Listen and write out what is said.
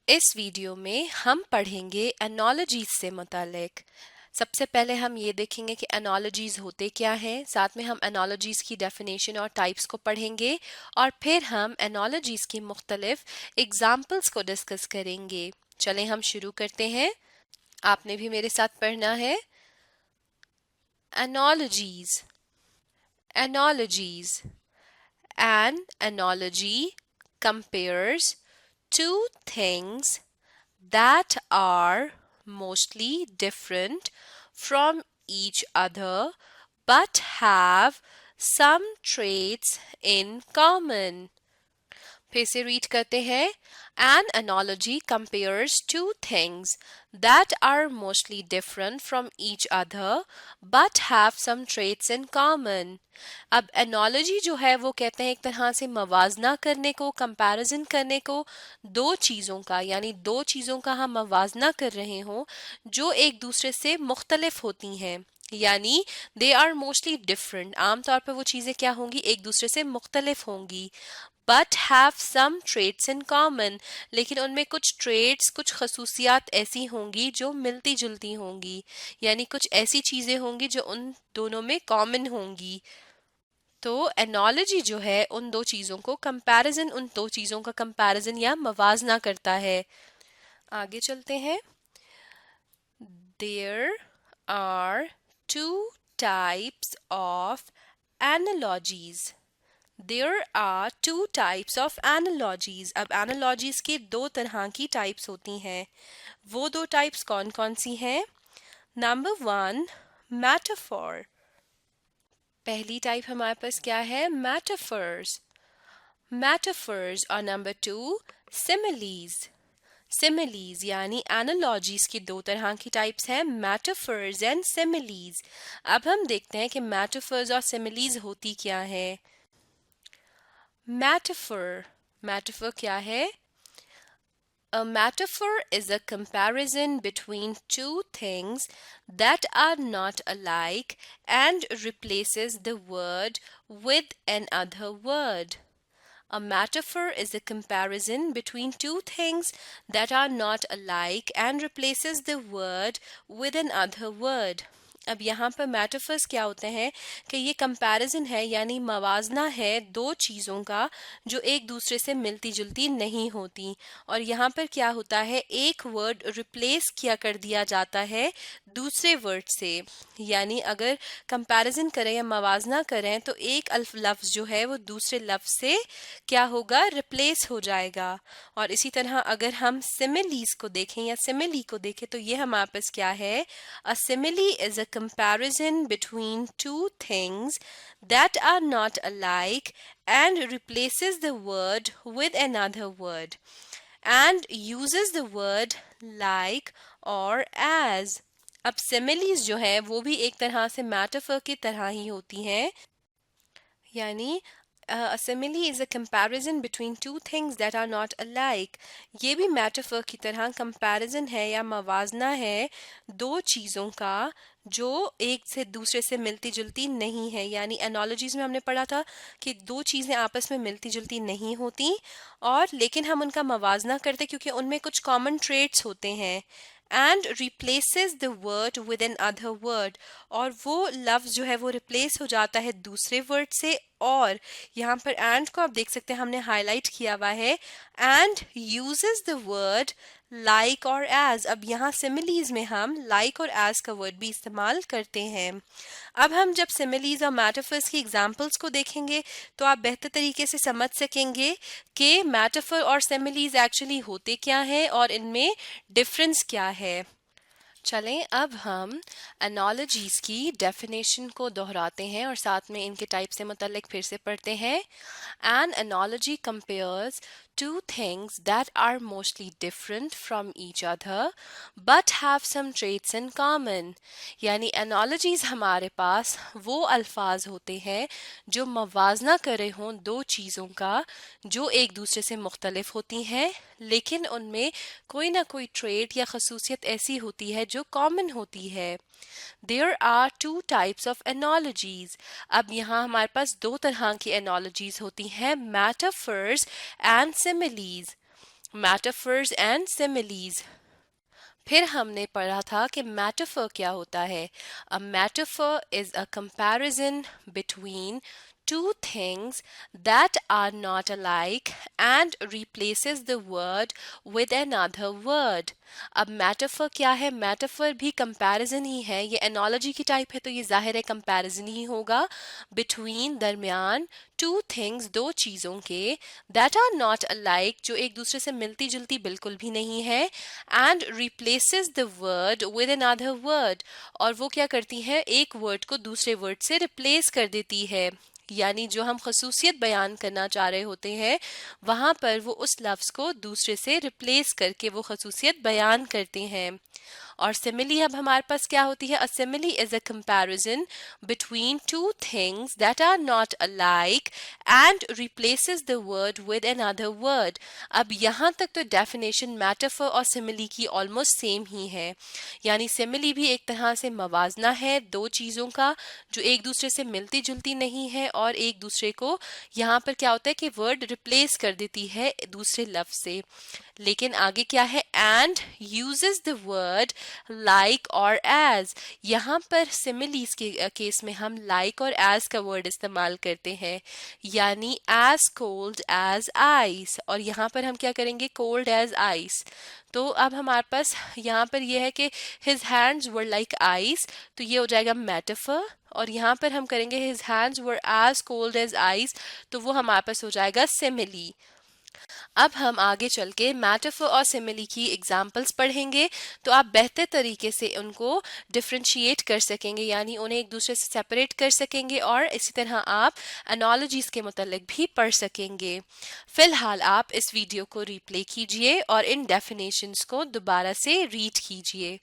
इस वीडियो में हम पढ़ेंगे एनालॉजीज से मुतालिक। सबसे पहले हम ये देखेंगे कि एनालॉजीज होते क्या हैं, साथ में हम एनालॉजीज की डेफिनेशन और टाइप्स को पढ़ेंगे और फिर हम एनालॉजीज की मुख्तलिफ एग्जाम्पल्स को डिस्कस करेंगे। चलें हम शुरू करते हैं। आपने भी मेरे साथ पढ़ना है। Analogies. Analogies. An analogy compares two things that are mostly different from each other but have some traits in common. फिर से रीड करते हैं। An analogy compares two things that are mostly different from each other but have some traits in common. अब analogy जो है वो कहते हैं एक तरह से मवाजना करने को, कंपैरिजन करने को दो चीज़ों का, यानी दो चीज़ों का हम मवाजना कर रहे हों जो एक दूसरे से मुख्तलिफ होती हैं, यानी दे आर मोस्टली डिफरेंट। आमतौर पर वो चीज़ें क्या होंगी, एक दूसरे से मुख्तलिफ होंगी। But have some traits in common, लेकिन उनमें कुछ ट्रेड्स, कुछ खसूसियात ऐसी होंगी जो मिलती जुलती होंगी, यानी कुछ ऐसी चीज़ें होंगी जो उन दोनों में कॉमन होंगी। तो एनोलॉजी जो है उन दो चीज़ों को कंपैरिजन, उन दो चीज़ों का कंपैरिजन या मवाजना करता है। आगे चलते हैं। There are two types of analogies. There are two types of analogies. अब analogies के दो तरह की टाइप्स होती हैं। वो दो टाइप्स कौन कौन सी हैं? Number 1, metaphor. पहली टाइप हमारे पास क्या है? metaphors. Metaphors और नंबर 2, similes. Similes यानी analogies की दो तरह की टाइप्स हैं, metaphors and similes. अब हम देखते हैं कि metaphors और similes होती क्या है। Metaphor. Metaphor क्या है? A metaphor is a comparison between two things that are not alike and replaces the word with another word. A metaphor is a comparison between two things that are not alike and replaces the word with another word. अब यहाँ पर metaphors क्या होते हैं कि ये comparison है, यानी मवाजना है दो चीज़ों का जो एक दूसरे से मिलती जुलती नहीं होती। और यहाँ पर क्या होता है, एक वर्ड रिप्लेस किया कर दिया जाता है दूसरे वर्ड से, यानी अगर कंपैरिजन करें या मवाजना करें तो एक लफ्ज़ जो है वो दूसरे लफ्ज़ से क्या होगा, रिप्लेस हो जाएगा। और इसी तरह अगर हम सिमिलीज को देखें या सिमिली को देखें तो ये हमारे पास क्या है, a simile is a comparison between two things that are not alike and replaces the word with another word and uses the word like or as. अब सिमिलीज जो है वो भी एक तरह से मेटाफर की तरह ही होती हैं, यानी a simile is a comparison between two things that are not alike. ये भी मेटाफर की तरह कंपैरिजन है या मवाजना है दो चीज़ों का जो एक से दूसरे से मिलती जुलती नहीं है। यानी एनालॉजीज में हमने पढ़ा था कि दो चीज़ें आपस में मिलती जुलती नहीं होती, और लेकिन हम उनका मवाजना करते क्योंकि उनमें कुछ कॉमन ट्रेट्स होते हैं। And replaces the word with an other word, और वो लफ्ज़ जो है वो रिप्लेस हो जाता है दूसरे वर्ड से। और यहाँ पर एंड को आप देख सकते हैं हमने हाईलाइट किया हुआ है, and uses the word like और एज। अब यहाँ सिमिलीज में हम लाइक और एज का वर्ड भी इस्तेमाल करते हैं। अब हम जब सिमिलीज और मेटाफर्स की एग्जांपल्स को देखेंगे तो आप बेहतर तरीके से समझ सकेंगे कि मेटाफर और सिमिलीज एक्चुअली होते क्या हैं और इनमें डिफरेंस क्या है। चलें अब हम एनालॉजीज की डेफिनेशन को दोहराते हैं और साथ में इनके टाइप से मुतल्लिक फिर से पढ़ते हैं। N analogy compares two things that are mostly different from each other but have some traits in common. यानी एनालॉजीज हमारे पास वो अल्फाज होते हैं जो मवाजना करे हों दो चीज़ों का जो एक दूसरे से मुख्तलिफ होती हैं, लेकिन उनमें कोई ना कोई ट्रेट या खसूसियत ऐसी होती है जो कॉमन होती है। There are two types of analogies. अब यहाँ हमारे पास दो तरह की analogies होती हैं, metaphors and similes. metaphors and similes. फिर हमने पढ़ा था कि metaphor क्या होता है. A metaphor is a comparison between two things that are not alike and replaces the word with another word. अब metaphor क्या है? metaphor भी comparison ही है. ये analogy की टाइप है तो ये जाहिर है comparison ही होगा between दरमियान two things दो चीज़ों के that are not alike जो एक दूसरे से मिलती जुलती बिल्कुल भी नहीं है and replaces the word with another word और वो क्या करती है एक word को दूसरे word से replace कर देती है. यानी जो हम खसूसियत बयान करना चाह रहे होते हैं वहां पर वो उस लफ्ज को दूसरे से रिप्लेस करके वो खसूसियत बयान करते हैं. और सिमिली अब हमारे पास क्या होती है? A simile is a comparison between two things that are not alike and replaces the word with another word. अब यहाँ तक तो डेफिनेशन मेटाफर और सिमिली की ऑलमोस्ट सेम ही है. यानी सिमिली भी एक तरह से मवाजना है दो चीज़ों का जो एक दूसरे से मिलती जुलती नहीं है और एक दूसरे को यहाँ पर क्या होता है कि वर्ड रिप्लेस कर देती है दूसरे लफ्ज से. लेकिन आगे क्या है? And uses the word like और एज. यहाँ पर सिमिलीज के केस में हम लाइक और एज का वर्ड इस्तेमाल करते हैं. यानी एज कोल्ड एज आइस और यहाँ पर हम क्या करेंगे? Cold as ice. तो अब हमारे पास यहाँ पर यह है कि his hands were like ice तो ये हो जाएगा मेटाफर. और यहाँ पर हम करेंगे his hands were as cold as ice तो वो हमारे पास हो जाएगा सिमिली. अब हम आगे चल के मेटाफर और सिमिली की एग्जाम्पल्स पढ़ेंगे तो आप बेहतर तरीके से उनको डिफ्रेंशिएट कर सकेंगे यानी उन्हें एक दूसरे से सेपरेट कर सकेंगे और इसी तरह आप एनालॉजीज के मुतालिक भी पढ़ सकेंगे. फिलहाल आप इस वीडियो को रिप्ले कीजिए और इन डेफिनेशंस को दोबारा से रीड कीजिए.